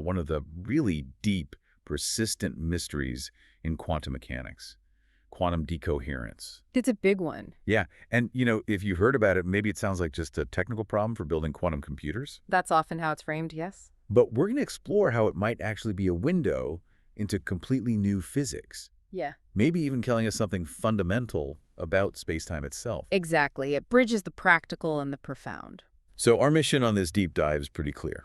one of the really deep, persistent mysteries in quantum mechanics, quantum decoherence. It's a big one. Yeah, and if you heard about it, maybe it sounds like just a technical problem for building quantum computers. That's often how it's framed, yes? But we're going to explore how it might actually be a window into completely new physics. Yeah. Maybe even telling us something fundamental about space-time itself. Exactly. It bridges the practical and the profound. So our mission on this deep dive is pretty clear.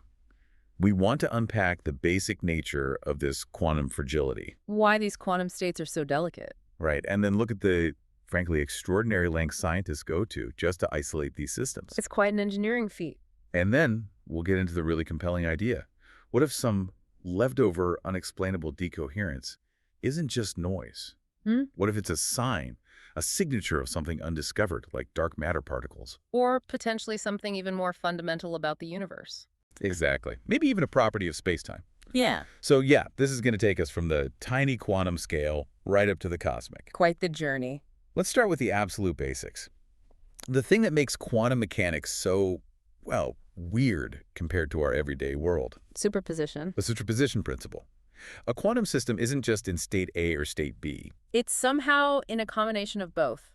We want to unpack the basic nature of this quantum fragility. Why these quantum states are so delicate. Right, and then look at the, frankly, extraordinary lengths scientists go to just to isolate these systems. It's quite an engineering feat. And then we'll get into the really compelling idea. What if some leftover unexplainable decoherence isn't just noise? What if it's a sign, a signature of something undiscovered, like dark matter particles? Or potentially something even more fundamental about the universe. Exactly. Maybe even a property of space-time. Yeah. So yeah, this is going to take us from the tiny quantum scale right up to the cosmic. Quite the journey. Let's start with the absolute basics. The thing that makes quantum mechanics so, well, weird compared to our everyday world. Superposition. The superposition principle. A quantum system isn't just in state A or state B. It's somehow in a combination of both,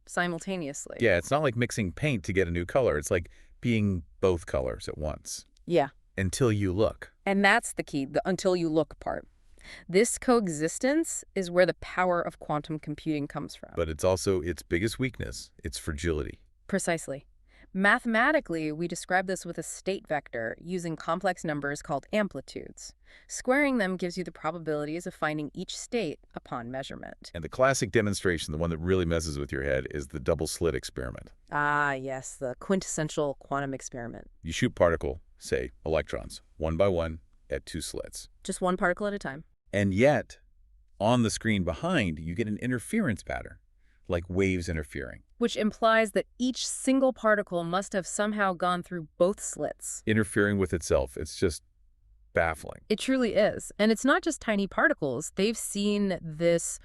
simultaneously. Yeah, it's not like mixing paint to get a new color. It's like being both colors at once. Yeah. Until you look. And that's the key, the until you look part. This coexistence is where the power of quantum computing comes from. But it's also its biggest weakness, its fragility. Precisely. Mathematically, we describe this with a state vector using complex numbers called amplitudes. Squaring them gives you the probabilities of finding each state upon measurement. And the classic demonstration, the one that really messes with your head, is the double slit experiment. Ah, yes, the quintessential quantum experiment. You shoot particle, say electrons, one by one at two slits. Just one particle at a time. And yet, on the screen behind, you get an interference pattern, like waves interfering. Which implies that each single particle must have somehow gone through both slits. Interfering with itself. It's just baffling. It truly is. And it's not just tiny particles. They've seen this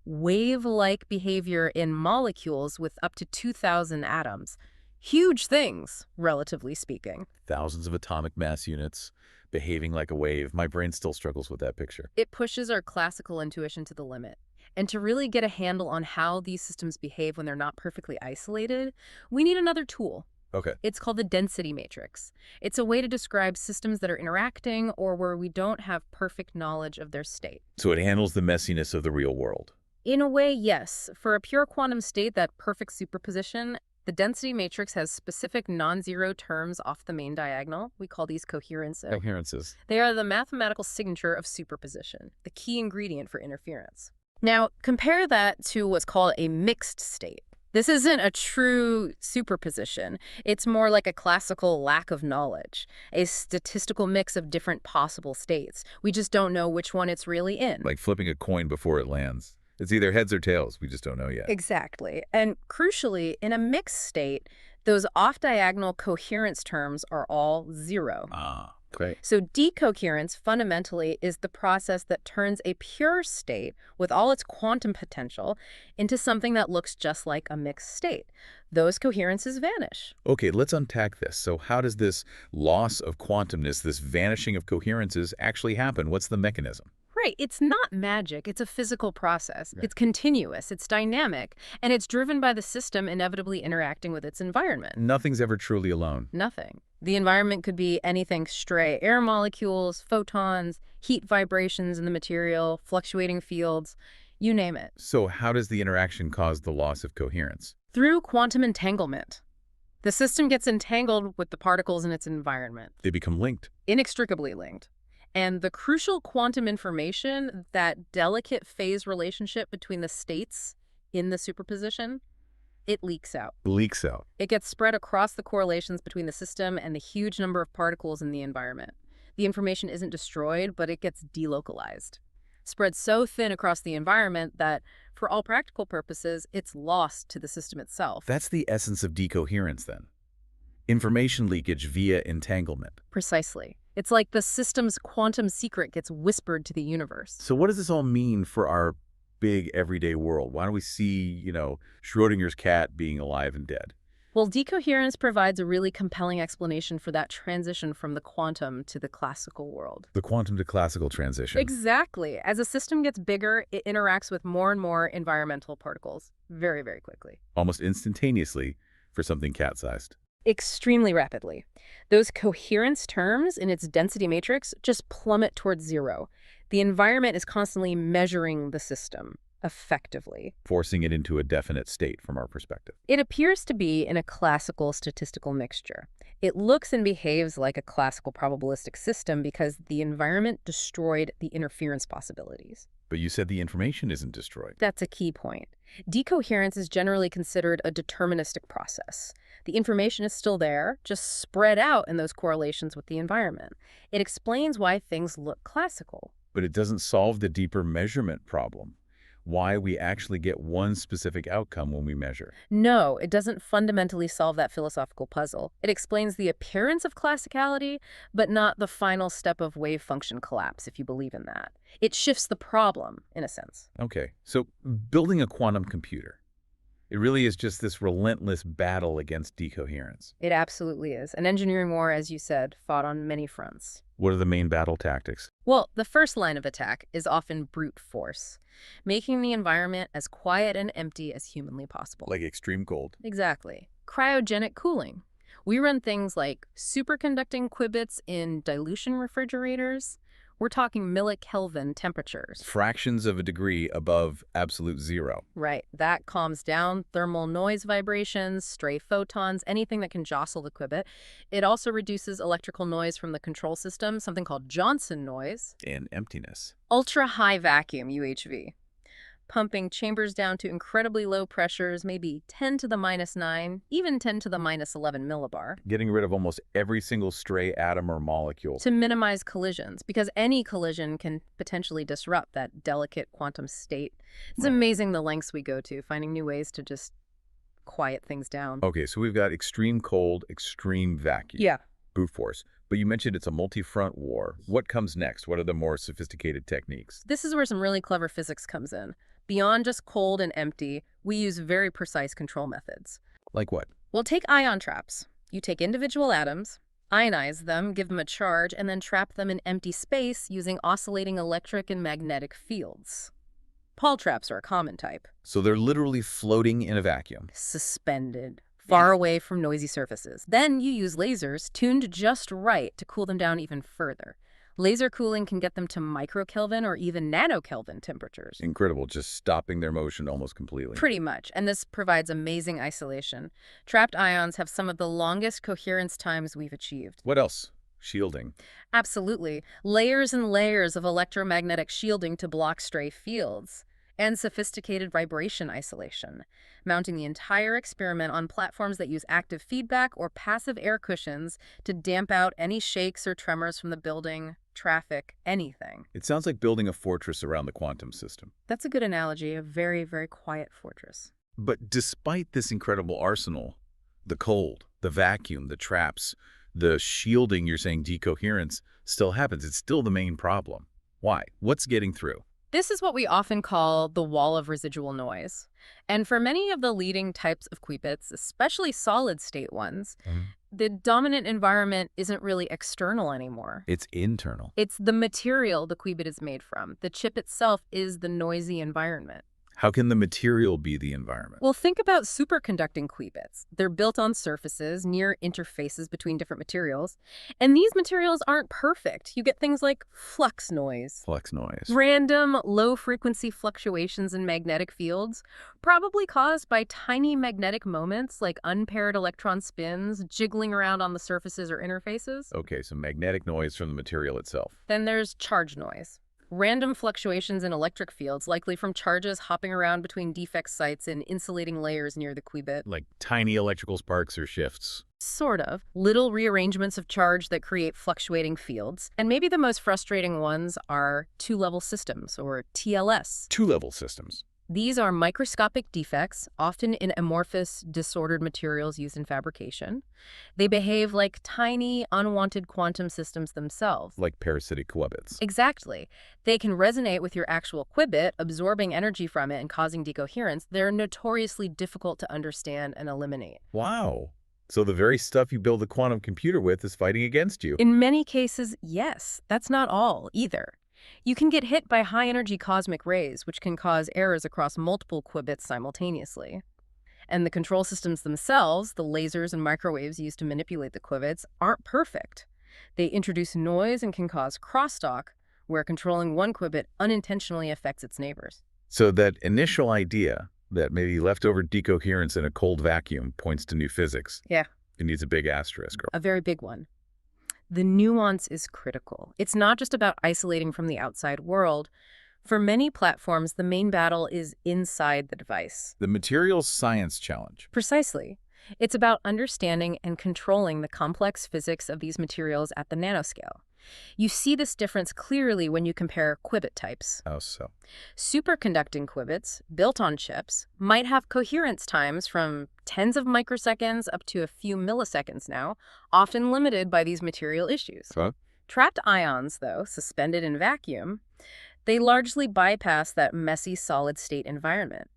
wave-like behavior in molecules with up to 2,000 atoms. Huge things, relatively speaking. Thousands of atomic mass units behaving like a wave. My brain still struggles with that picture. It pushes our classical intuition to the limit. And to really get a handle on how these systems behave when they're not perfectly isolated, we need another tool. Okay. It's called the density matrix. It's a way to describe systems that are interacting or where we don't have perfect knowledge of their state. So it handles the messiness of the real world. In a way, yes. For a pure quantum state, that perfect superposition, the density matrix has specific non-zero terms off the main diagonal. We call these coherences. Coherences. They are the mathematical signature of superposition, the key ingredient for interference. Now, compare that to what's called a mixed state. This isn't a true superposition. It's more like a classical lack of knowledge, a statistical mix of different possible states. We just don't know which one it's really in. Like flipping a coin before it lands. It's either heads or tails. We just don't know yet. Exactly. And crucially, in a mixed state, those off-diagonal coherence terms are all zero. Ah, great. So decoherence fundamentally is the process that turns a pure state with all its quantum potential into something that looks just like a mixed state. Those coherences vanish. Okay, let's unpack this. So how does this loss of quantumness, this vanishing of coherences actually happen? What's the mechanism? Right. It's not magic. It's a physical process. Right. It's continuous. It's dynamic. And it's driven by the system inevitably interacting with its environment. Nothing's ever truly alone. Nothing. The environment could be anything: stray air molecules, photons, heat vibrations in the material, fluctuating fields, you name it. So how does the interaction cause the loss of coherence? Through quantum entanglement. The system gets entangled with the particles in its environment. They become linked. Inextricably linked. And the crucial quantum information, that delicate phase relationship between the states in the superposition, it leaks out. Leaks out. It gets spread across the correlations between the system and the huge number of particles in the environment. The information isn't destroyed, but it gets delocalized. Spread so thin across the environment that, for all practical purposes, it's lost to the system itself. That's the essence of decoherence, then. Information leakage via entanglement. Precisely. It's like the system's quantum secret gets whispered to the universe. So what does this all mean for our big everyday world? Why don't we see, Schrodinger's cat being alive and dead? Well, decoherence provides a really compelling explanation for that transition from the quantum to the classical world. The quantum to classical transition. Exactly. As a system gets bigger, it interacts with more and more environmental particles very, very quickly. Almost instantaneously for something cat-sized. Extremely rapidly. Those coherence terms in its density matrix just plummet towards zero. The environment is constantly measuring the system effectively. Forcing it into a definite state from our perspective. It appears to be in a classical statistical mixture. It looks and behaves like a classical probabilistic system because the environment destroyed the interference possibilities. But you said the information isn't destroyed. That's a key point. Decoherence is generally considered a deterministic process. The information is still there, just spread out in those correlations with the environment. It explains why things look classical. But it doesn't solve the deeper measurement problem. Why we actually get one specific outcome when we measure. No, it doesn't fundamentally solve that philosophical puzzle. It explains the appearance of classicality, but not the final step of wave function collapse, if you believe in that. It shifts the problem, in a sense. Okay, so building a quantum computer, it really is just this relentless battle against decoherence. It absolutely is. An engineering war, as you said, fought on many fronts. What are the main battle tactics? Well, the first line of attack is often brute force, making the environment as quiet and empty as humanly possible. Like extreme cold. Exactly. Cryogenic cooling. We run things like superconducting qubits in dilution refrigerators. We're talking millikelvin temperatures. Fractions of a degree above absolute zero. Right. That calms down thermal noise vibrations, stray photons, anything that can jostle the qubit. It also reduces electrical noise from the control system, something called Johnson noise. And emptiness. Ultra-high vacuum, UHV. Pumping chambers down to incredibly low pressures, maybe 10 to the minus 9, even 10 to the minus 11 millibar. Getting rid of almost every single stray atom or molecule. To minimize collisions, because any collision can potentially disrupt that delicate quantum state. It's amazing the lengths we go to, finding new ways to just quiet things down. Okay, so we've got extreme cold, extreme vacuum. Yeah. Brute force. But you mentioned it's a multi-front war. What comes next? What are the more sophisticated techniques? This is where some really clever physics comes in. Beyond just cold and empty, we use very precise control methods. Like what? Well, take ion traps. You take individual atoms, ionize them, give them a charge, and then trap them in empty space using oscillating electric and magnetic fields. Paul traps are a common type. So they're literally floating in a vacuum. Suspended, far away from noisy surfaces. Then you use lasers tuned just right to cool them down even further. Laser cooling can get them to microkelvin or even nanokelvin temperatures. Incredible, just stopping their motion almost completely. Pretty much, and this provides amazing isolation. Trapped ions have some of the longest coherence times we've achieved. What else? Shielding. Absolutely. Layers and layers of electromagnetic shielding to block stray fields. And sophisticated vibration isolation, mounting the entire experiment on platforms that use active feedback or passive air cushions to damp out any shakes or tremors from the building, traffic, anything. It sounds like building a fortress around the quantum system. That's a good analogy, a very, very quiet fortress. But despite this incredible arsenal, the cold, the vacuum, the traps, the shielding, you're saying decoherence, still happens. It's still the main problem. Why? What's getting through? This is what we often call the wall of residual noise. And for many of the leading types of qubits, especially solid-state ones, the dominant environment isn't really external anymore. It's internal. It's the material the qubit is made from. The chip itself is the noisy environment. How can the material be the environment? Well, think about superconducting qubits. They're built on surfaces near interfaces between different materials. And these materials aren't perfect. You get things like flux noise. Flux noise. Random low-frequency fluctuations in magnetic fields, probably caused by tiny magnetic moments like unpaired electron spins jiggling around on the surfaces or interfaces. Okay, so magnetic noise from the material itself. Then there's charge noise. Random fluctuations in electric fields, likely from charges hopping around between defect sites in insulating layers near the qubit. Like tiny electrical sparks or shifts. Sort of. Little rearrangements of charge that create fluctuating fields. And maybe the most frustrating ones are two-level systems, or TLS. Two-level systems. These are microscopic defects, often in amorphous, disordered materials used in fabrication. They behave like tiny, unwanted quantum systems themselves. Like parasitic qubits. Exactly. They can resonate with your actual qubit, absorbing energy from it and causing decoherence. They're notoriously difficult to understand and eliminate. Wow. So the very stuff you build a quantum computer with is fighting against you. In many cases, yes. That's not all, either. You can get hit by high-energy cosmic rays, which can cause errors across multiple qubits simultaneously. And the control systems themselves, the lasers and microwaves used to manipulate the qubits, aren't perfect. They introduce noise and can cause crosstalk, where controlling one qubit unintentionally affects its neighbors. So that initial idea that maybe leftover decoherence in a cold vacuum points to new physics. Yeah. It needs a big asterisk. A very big one. The nuance is critical. It's not just about isolating from the outside world. For many platforms, the main battle is inside the device. The materials science challenge. Precisely. It's about understanding and controlling the complex physics of these materials at the nanoscale. You see this difference clearly when you compare qubit types. How so? Superconducting qubits, built on chips, might have coherence times from tens of microseconds up to a few milliseconds now, often limited by these material issues. Huh? Trapped ions, though, suspended in vacuum, they largely bypass that messy solid-state environment.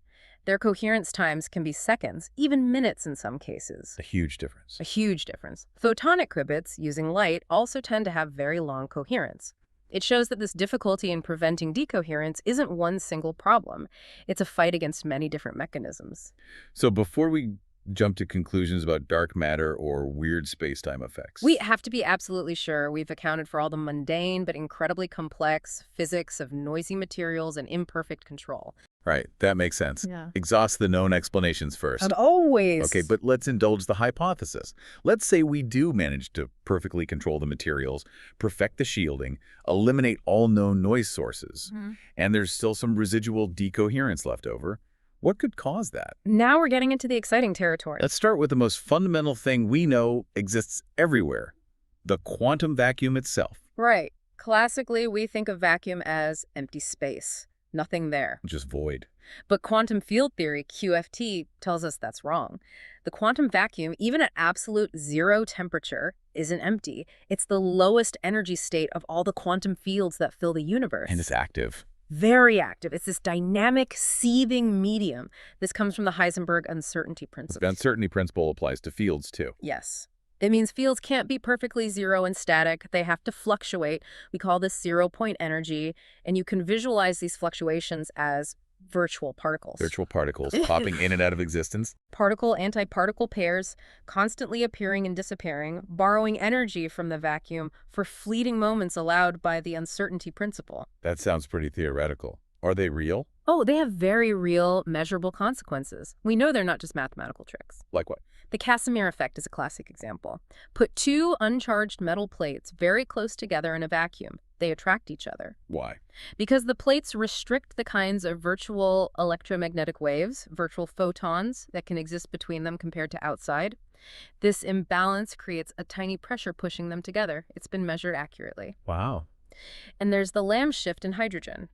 Their coherence times can be seconds, even minutes in some cases. A huge difference. A huge difference. Photonic qubits, using light, also tend to have very long coherence. It shows that this difficulty in preventing decoherence isn't one single problem. It's a fight against many different mechanisms. So before we jump to conclusions about dark matter or weird space-time effects, We have to be absolutely sure we've accounted for all the mundane but incredibly complex physics of noisy materials and imperfect control. Right, that makes sense. Yeah. Exhaust the known explanations first. And always. Okay, but let's indulge the hypothesis. Let's say we do manage to perfectly control the materials, perfect the shielding, eliminate all known noise sources, and there's still some residual decoherence left over. What could cause that? Now we're getting into the exciting territory. Let's start with the most fundamental thing we know exists everywhere, the quantum vacuum itself. Right. Classically, we think of vacuum as empty space. Nothing there. Just void. But quantum field theory, QFT, tells us that's wrong. The quantum vacuum, even at absolute zero temperature, isn't empty. It's the lowest energy state of all the quantum fields that fill the universe. And it's active. Very active. It's this dynamic, seething medium. This comes from the Heisenberg uncertainty principle. The uncertainty principle applies to fields, too. Yes. It means fields can't be perfectly zero and static. They have to fluctuate. We call this zero-point energy, and you can visualize these fluctuations as virtual particles. Virtual particles popping in and out of existence. Particle-antiparticle pairs constantly appearing and disappearing, borrowing energy from the vacuum for fleeting moments allowed by the uncertainty principle. That sounds pretty theoretical. Are they real? Oh, they have very real, measurable consequences. We know they're not just mathematical tricks. Like what? The Casimir effect is a classic example. Put two uncharged metal plates very close together in a vacuum. They attract each other. Why? Because the plates restrict the kinds of virtual electromagnetic waves, virtual photons, that can exist between them compared to outside. This imbalance creates a tiny pressure pushing them together. It's been measured accurately. Wow. And there's the Lamb shift in hydrogen.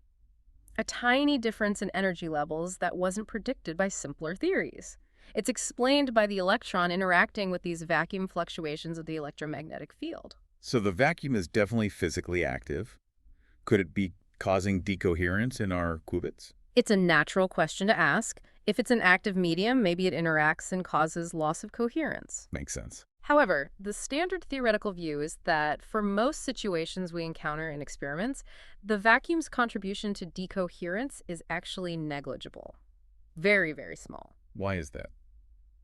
A tiny difference in energy levels that wasn't predicted by simpler theories. It's explained by the electron interacting with these vacuum fluctuations of the electromagnetic field. So the vacuum is definitely physically active. Could it be causing decoherence in our qubits? It's a natural question to ask. If it's an active medium, maybe it interacts and causes loss of coherence. Makes sense. However, the standard theoretical view is that for most situations we encounter in experiments, the vacuum's contribution to decoherence is actually negligible. Very, very small. Why is that?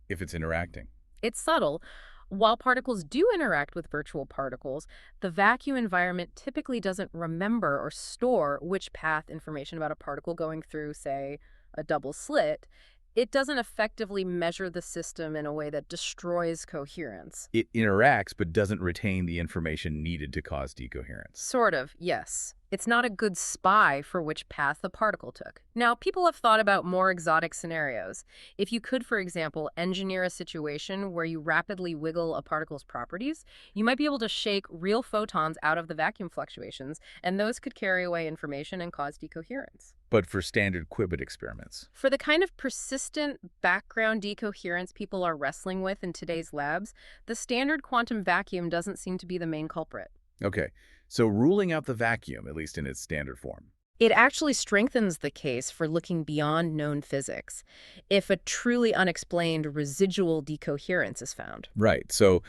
If it's interacting. It's subtle. While particles do interact with virtual particles, the vacuum environment typically doesn't remember or store which path information about a particle going through, say, a double slit. It doesn't effectively measure the system in a way that destroys coherence. It interacts but doesn't retain the information needed to cause decoherence. Sort of, yes. It's not a good spy for which path the particle took. Now, people have thought about more exotic scenarios. If you could, for example, engineer a situation where you rapidly wiggle a particle's properties, you might be able to shake real photons out of the vacuum fluctuations, and those could carry away information and cause decoherence. But for standard qubit experiments. For the kind of persistent background decoherence people are wrestling with in today's labs, the standard quantum vacuum doesn't seem to be the main culprit. Okay, so ruling out the vacuum, at least in its standard form. It actually strengthens the case for looking beyond known physics if a truly unexplained residual decoherence is found. Right, so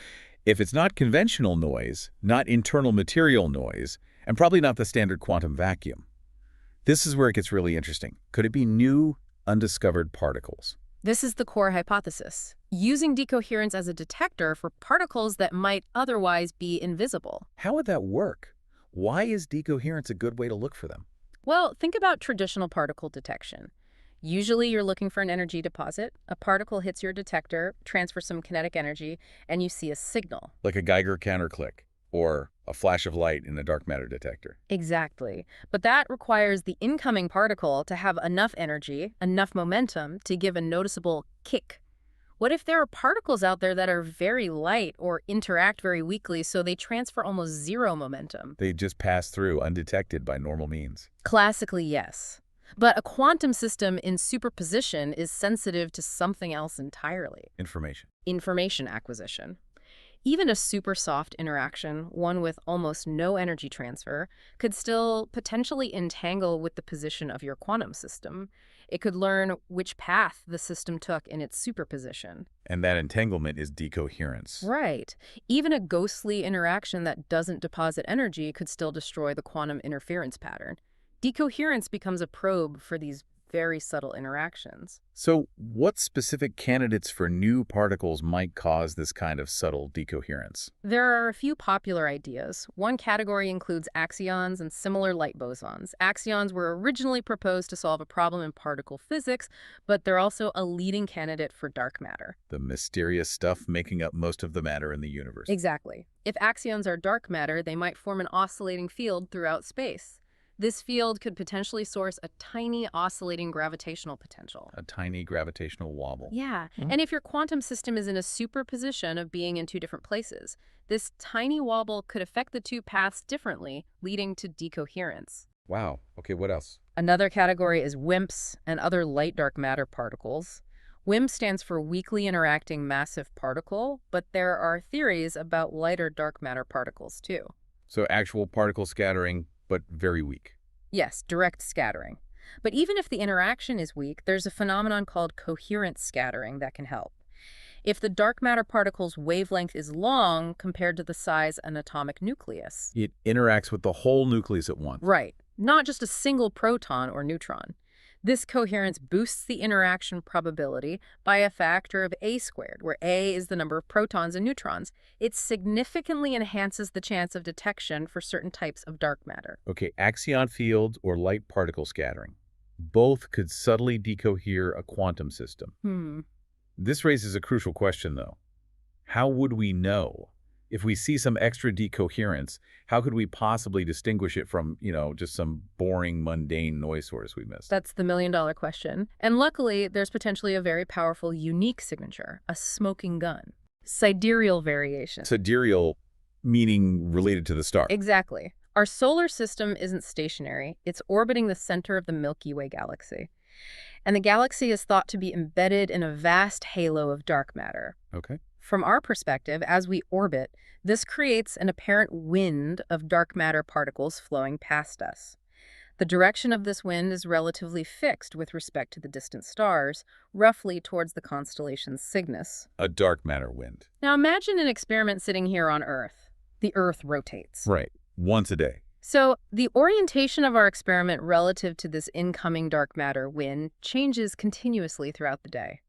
if it's not conventional noise, not internal material noise, and probably not the standard quantum vacuum, this is where it gets really interesting. Could it be new, undiscovered particles? This is the core hypothesis, using decoherence as a detector for particles that might otherwise be invisible. How would that work? Why is decoherence a good way to look for them? Well, think about traditional particle detection. Usually you're looking for an energy deposit. A particle hits your detector, transfers some kinetic energy, and you see a signal. Like a Geiger counter click, or a flash of light in a dark matter detector. Exactly. But that requires the incoming particle to have enough energy, enough momentum to give a noticeable kick. What if there are particles out there that are very light or interact very weakly, so they transfer almost zero momentum? They just pass through undetected by normal means. Classically, yes. But a quantum system in superposition is sensitive to something else entirely. Information acquisition. Even a super soft interaction, one with almost no energy transfer, could still potentially entangle with the position of your quantum system. It could learn which path the system took in its superposition. And that entanglement is decoherence. Right. Even a ghostly interaction that doesn't deposit energy could still destroy the quantum interference pattern. Decoherence becomes a probe for these very subtle interactions. So what specific candidates for new particles might cause this kind of subtle decoherence? There are a few popular ideas. One category includes axions and similar light bosons. Axions were originally proposed to solve a problem in particle physics, but they're also a leading candidate for dark matter. The mysterious stuff making up most of the matter in the universe. Exactly. If axions are dark matter, they might form an oscillating field throughout space. This field could potentially source a tiny oscillating gravitational potential. A tiny gravitational wobble. Yeah, and if your quantum system is in a superposition of being in two different places, this tiny wobble could affect the two paths differently, leading to decoherence. Wow. Okay, what else? Another category is WIMPs and other light dark matter particles. WIMP stands for weakly interacting massive particle, but there are theories about lighter dark matter particles too. So actual particle scattering, but very weak. Yes, direct scattering. But even if the interaction is weak, there's a phenomenon called coherent scattering that can help. If the dark matter particle's wavelength is long compared to the size of an atomic nucleus. It interacts with the whole nucleus at once. Right, not just a single proton or neutron. This coherence boosts the interaction probability by a factor of A squared, where A is the number of protons and neutrons. It significantly enhances the chance of detection for certain types of dark matter. Okay, axion fields or light particle scattering. Both could subtly decohere a quantum system. This raises a crucial question, though. How would we know? If we see some extra decoherence, how could we possibly distinguish it from, just some boring, mundane noise source we missed? That's the million-dollar question. And luckily, there's potentially a very powerful, unique signature, a smoking gun. Sidereal variation. Sidereal meaning related to the star. Exactly. Our solar system isn't stationary. It's orbiting the center of the Milky Way galaxy. And the galaxy is thought to be embedded in a vast halo of dark matter. Okay. From our perspective, as we orbit, this creates an apparent wind of dark matter particles flowing past us. The direction of this wind is relatively fixed with respect to the distant stars, roughly towards the constellation Cygnus. A dark matter wind. Now imagine an experiment sitting here on Earth. The Earth rotates. Right. Once a day. So the orientation of our experiment relative to this incoming dark matter wind changes continuously throughout the day.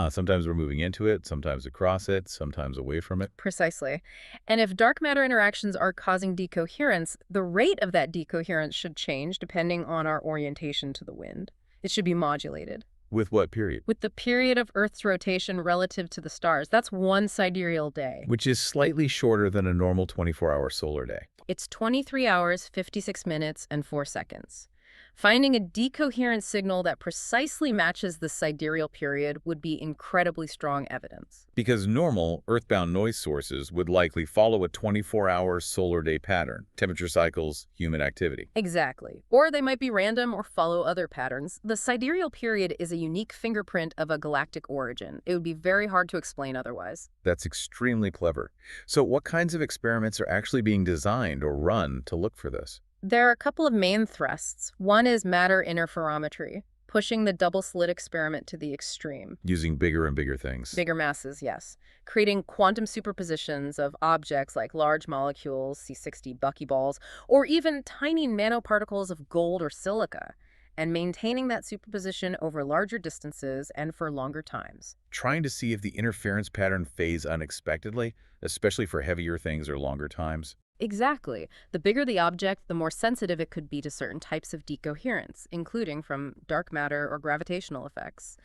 Sometimes we're moving into it, sometimes across it, sometimes away from it. Precisely. And if dark matter interactions are causing decoherence, the rate of that decoherence should change depending on our orientation to the wind. It should be modulated. With what period? With the period of Earth's rotation relative to the stars. That's one sidereal day. Which is slightly shorter than a normal 24-hour solar day. It's 23 hours, 56 minutes, and 4 seconds. Finding a decoherent signal that precisely matches the sidereal period would be incredibly strong evidence. Because normal, earthbound noise sources would likely follow a 24-hour solar day pattern, temperature cycles, human activity. Exactly. Or they might be random or follow other patterns. The sidereal period is a unique fingerprint of a galactic origin. It would be very hard to explain otherwise. That's extremely clever. So what kinds of experiments are actually being designed or run to look for this? There are a couple of main thrusts. One is matter interferometry, pushing the double-slit experiment to the extreme. Using bigger and bigger things. Bigger masses, yes. Creating quantum superpositions of objects like large molecules, C60 buckyballs, or even tiny nanoparticles of gold or silica, and maintaining that superposition over larger distances and for longer times. Trying to see if the interference pattern fades unexpectedly, especially for heavier things or longer times. Exactly. The bigger the object, the more sensitive it could be to certain types of decoherence, including from dark matter or gravitational effects.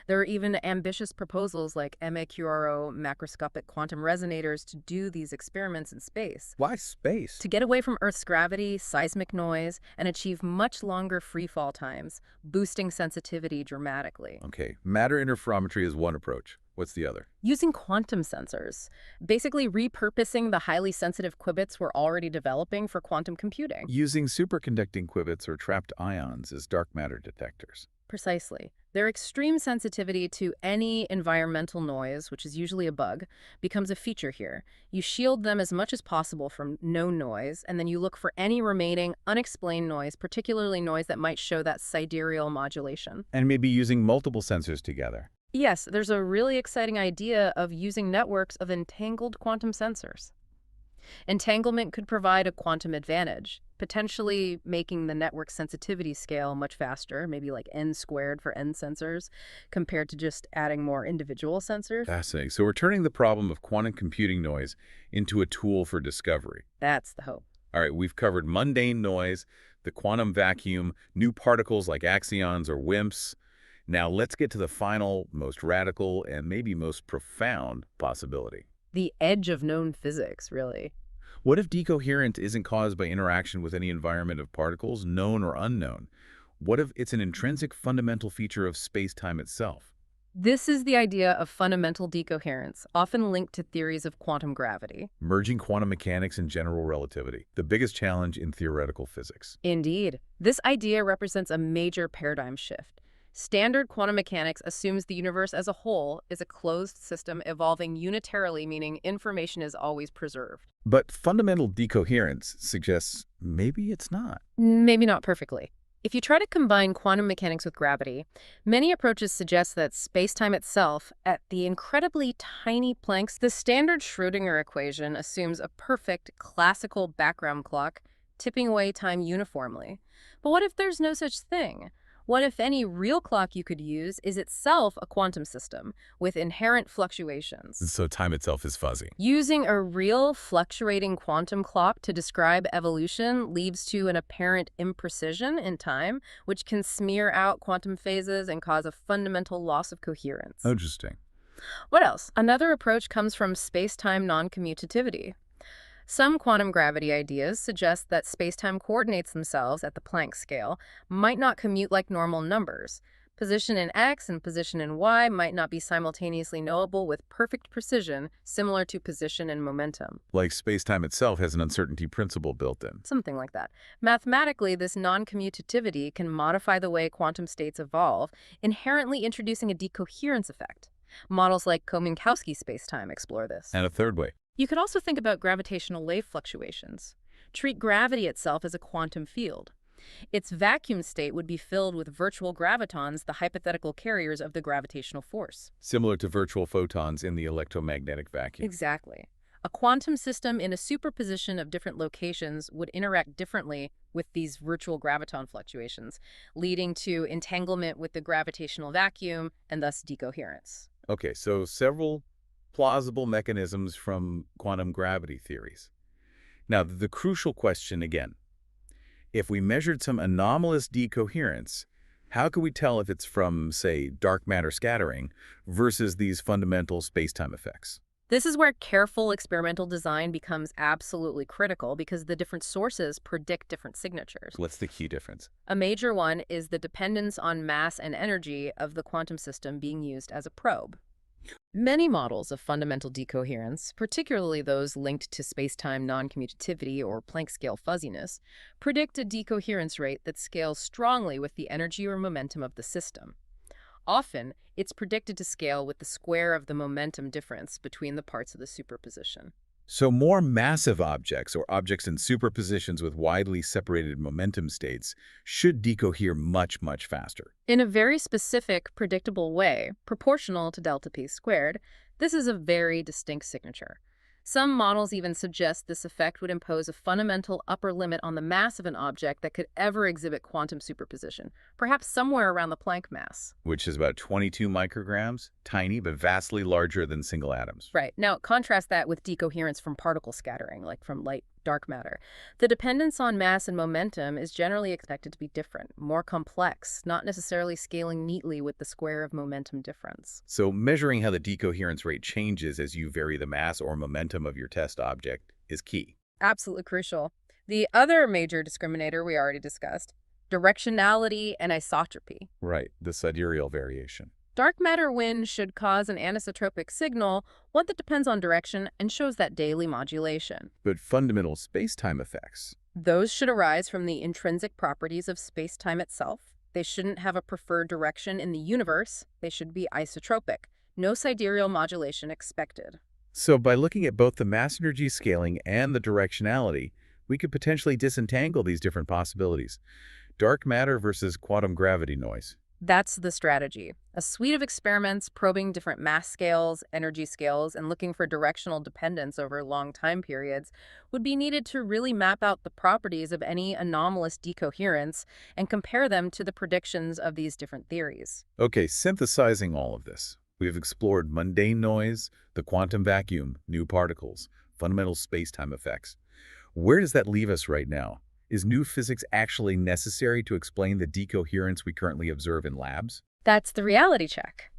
There are even ambitious proposals like MAQRO, macroscopic quantum resonators, to do these experiments in space, Why space? to get away from Earth's gravity, seismic noise, and achieve much longer freefall times, boosting sensitivity dramatically. Okay, matter interferometry is one approach. What's the other? Using quantum sensors, basically repurposing the highly sensitive qubits we're already developing for quantum computing. Using superconducting qubits or trapped ions as dark matter detectors. Precisely. Their extreme sensitivity to any environmental noise, which is usually a bug, becomes a feature here. You shield them as much as possible from known noise, and then you look for any remaining unexplained noise, particularly noise that might show that sidereal modulation. And maybe using multiple sensors together. Yes, there's a really exciting idea of using networks of entangled quantum sensors. Entanglement could provide a quantum advantage, potentially making the network sensitivity scale much faster, maybe like n squared for n sensors, compared to just adding more individual sensors. Fascinating. So we're turning the problem of quantum computing noise into a tool for discovery. That's the hope. All right, we've covered mundane noise, the quantum vacuum, new particles like axions or WIMPs. Now let's get to the final, most radical, and maybe most profound possibility. The edge of known physics, really. What if decoherence isn't caused by interaction with any environment of particles, known or unknown? What if it's an intrinsic fundamental feature of space-time itself? This is the idea of fundamental decoherence, often linked to theories of quantum gravity. Merging quantum mechanics and general relativity, the biggest challenge in theoretical physics. Indeed. This idea represents a major paradigm shift. Standard quantum mechanics assumes the universe as a whole is a closed system evolving unitarily, meaning information is always preserved. But fundamental decoherence suggests maybe it's not. Maybe not perfectly. If you try to combine quantum mechanics with gravity, many approaches suggest that space-time itself, at the incredibly tiny Plancks, the standard Schrödinger equation assumes a perfect classical background clock, tipping away time uniformly. But what if there's no such thing? What if any real clock you could use is itself a quantum system with inherent fluctuations? So time itself is fuzzy. Using a real fluctuating quantum clock to describe evolution leads to an apparent imprecision in time, which can smear out quantum phases and cause a fundamental loss of coherence. Interesting. What else? Another approach comes from space-time non-commutativity. Some quantum gravity ideas suggest that spacetime coordinates themselves at the Planck scale might not commute like normal numbers. Position in x and position in y might not be simultaneously knowable with perfect precision, similar to position and momentum. Like spacetime itself has an uncertainty principle built in. Something like that. Mathematically, this non-commutativity can modify the way quantum states evolve, inherently introducing a decoherence effect. Models like Minkowski spacetime explore this. And a third way. You could also think about gravitational wave fluctuations. Treat gravity itself as a quantum field. Its vacuum state would be filled with virtual gravitons, the hypothetical carriers of the gravitational force. Similar to virtual photons in the electromagnetic vacuum. Exactly. A quantum system in a superposition of different locations would interact differently with these virtual graviton fluctuations, leading to entanglement with the gravitational vacuum and thus decoherence. Okay, so several plausible mechanisms from quantum gravity theories. Now, the crucial question again, if we measured some anomalous decoherence, how could we tell if it's from, say, dark matter scattering versus these fundamental spacetime effects? This is where careful experimental design becomes absolutely critical because the different sources predict different signatures. What's the key difference? A major one is the dependence on mass and energy of the quantum system being used as a probe. Many models of fundamental decoherence, particularly those linked to spacetime non-commutativity or Planck scale fuzziness, predict a decoherence rate that scales strongly with the energy or momentum of the system. Often, it's predicted to scale with the square of the momentum difference between the parts of the superposition. So more massive objects, or objects in superpositions with widely separated momentum states, should decohere much, much faster. In a very specific, predictable way, proportional to delta p squared, this is a very distinct signature. Some models even suggest this effect would impose a fundamental upper limit on the mass of an object that could ever exhibit quantum superposition, perhaps somewhere around the Planck mass. Which is about 22 micrograms, tiny but vastly larger than single atoms. Right. Now, contrast that with decoherence from particle scattering, like from light dark matter. The dependence on mass and momentum is generally expected to be different, more complex, not necessarily scaling neatly with the square of momentum difference. So measuring how the decoherence rate changes as you vary the mass or momentum of your test object is key. Absolutely crucial. The other major discriminator we already discussed, directionality and isotropy. Right, the sidereal variation. Dark matter wind should cause an anisotropic signal, one that depends on direction and shows that daily modulation. But fundamental spacetime effects. Those should arise from the intrinsic properties of spacetime itself. They shouldn't have a preferred direction in the universe. They should be isotropic. No sidereal modulation expected. So by looking at both the mass energy scaling and the directionality, we could potentially disentangle these different possibilities. Dark matter versus quantum gravity noise. That's the strategy. A suite of experiments probing different mass scales, energy scales, and looking for directional dependence over long time periods would be needed to really map out the properties of any anomalous decoherence and compare them to the predictions of these different theories. Okay, synthesizing all of this. We've explored mundane noise, the quantum vacuum, new particles, fundamental spacetime effects. Where does that leave us right now? Is new physics actually necessary to explain the decoherence we currently observe in labs? That's the reality check.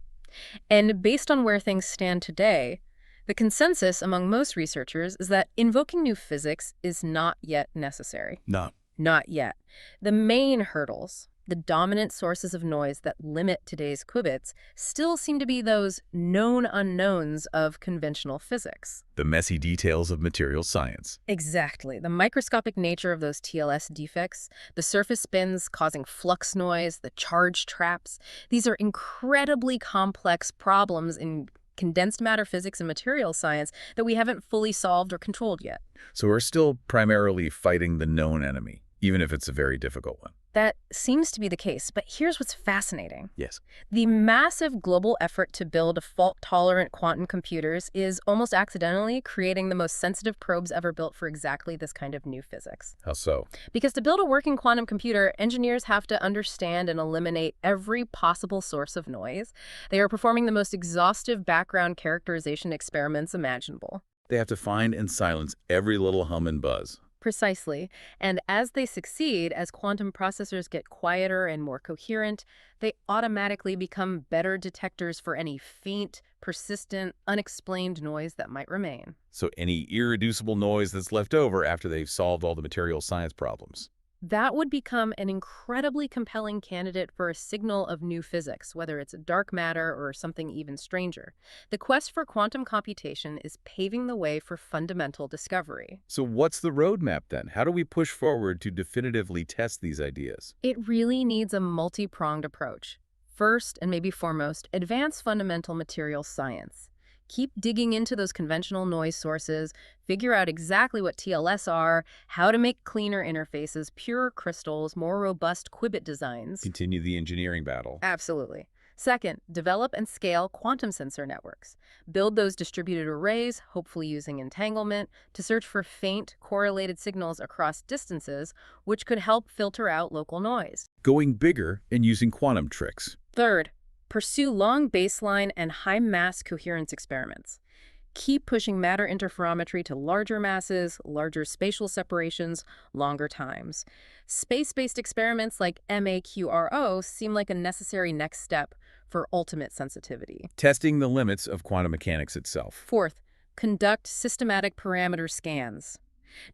And based on where things stand today, the consensus among most researchers is that invoking new physics is not yet necessary. No. Not yet. The main hurdles, the dominant sources of noise that limit today's qubits, still seem to be those known unknowns of conventional physics. The messy details of material science. Exactly. The microscopic nature of those TLS defects, the surface spins causing flux noise, the charge traps, these are incredibly complex problems in condensed matter physics and material science that we haven't fully solved or controlled yet. So we're still primarily fighting the known enemy, even if it's a very difficult one. That seems to be the case, but here's what's fascinating. Yes. The massive global effort to build fault-tolerant quantum computers is almost accidentally creating the most sensitive probes ever built for exactly this kind of new physics. How so? Because to build a working quantum computer, engineers have to understand and eliminate every possible source of noise. They are performing the most exhaustive background characterization experiments imaginable. They have to find and silence every little hum and buzz. Precisely. And as they succeed, as quantum processors get quieter and more coherent, they automatically become better detectors for any faint, persistent, unexplained noise that might remain. So any irreducible noise that's left over after they've solved all the material science problems. That would become an incredibly compelling candidate for a signal of new physics, whether it's dark matter or something even stranger. The quest for quantum computation is paving the way for fundamental discovery. So what's the roadmap then? How do we push forward to definitively test these ideas? It really needs a multi-pronged approach. First, and maybe foremost, advance fundamental material science. Keep digging into those conventional noise sources, figure out exactly what TLS are, how to make cleaner interfaces, purer crystals, more robust qubit designs. Continue the engineering battle. Absolutely. Second, develop and scale quantum sensor networks. Build those distributed arrays, hopefully using entanglement, to search for faint, correlated signals across distances, which could help filter out local noise. Going bigger and using quantum tricks. Third, pursue long baseline and high-mass coherence experiments. Keep pushing matter interferometry to larger masses, larger spatial separations, longer times. Space-based experiments like MAQRO seem like a necessary next step for ultimate sensitivity. Testing the limits of quantum mechanics itself. Fourth, conduct systematic parameter scans.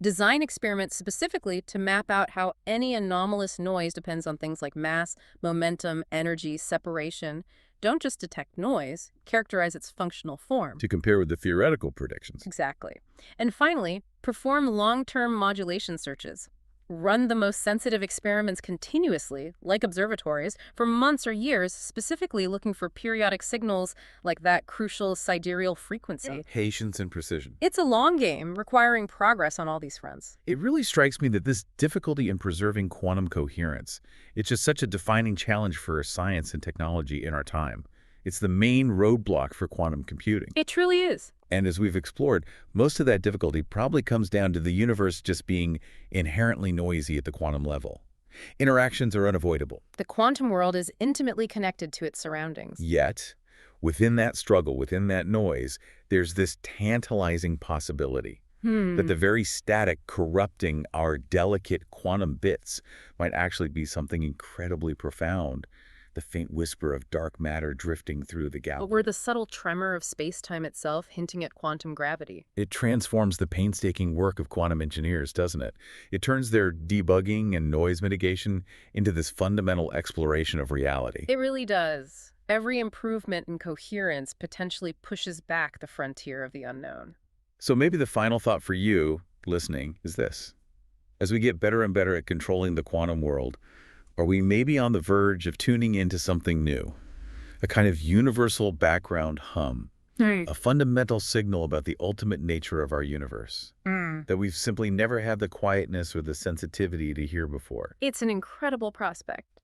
Design experiments specifically to map out how any anomalous noise depends on things like mass, momentum, energy, separation. Don't just detect noise, characterize its functional form. To compare with the theoretical predictions. Exactly. And finally, perform long-term modulation searches. Run the most sensitive experiments continuously, like observatories, for months or years, specifically looking for periodic signals like that crucial sidereal frequency. Patience and precision. It's a long game, requiring progress on all these fronts. It really strikes me that this difficulty in preserving quantum coherence, it's just such a defining challenge for science and technology in our time. It's the main roadblock for quantum computing. It truly is. And as we've explored, most of that difficulty probably comes down to the universe just being inherently noisy at the quantum level. Interactions are unavoidable. The quantum world is intimately connected to its surroundings. Yet, within that struggle, within that noise, there's this tantalizing possibility that the very static corrupting our delicate quantum bits might actually be something incredibly profound. The faint whisper of dark matter drifting through the galaxy. Or the subtle tremor of space-time itself hinting at quantum gravity. It transforms the painstaking work of quantum engineers, doesn't it? It turns their debugging and noise mitigation into this fundamental exploration of reality. It really does. Every improvement in coherence potentially pushes back the frontier of the unknown. So maybe the final thought for you, listening, is this. As we get better and better at controlling the quantum world, are we maybe on the verge of tuning into something new? A kind of universal background hum, a fundamental signal about the ultimate nature of our universe that we've simply never had the quietness or the sensitivity to hear before. It's an incredible prospect.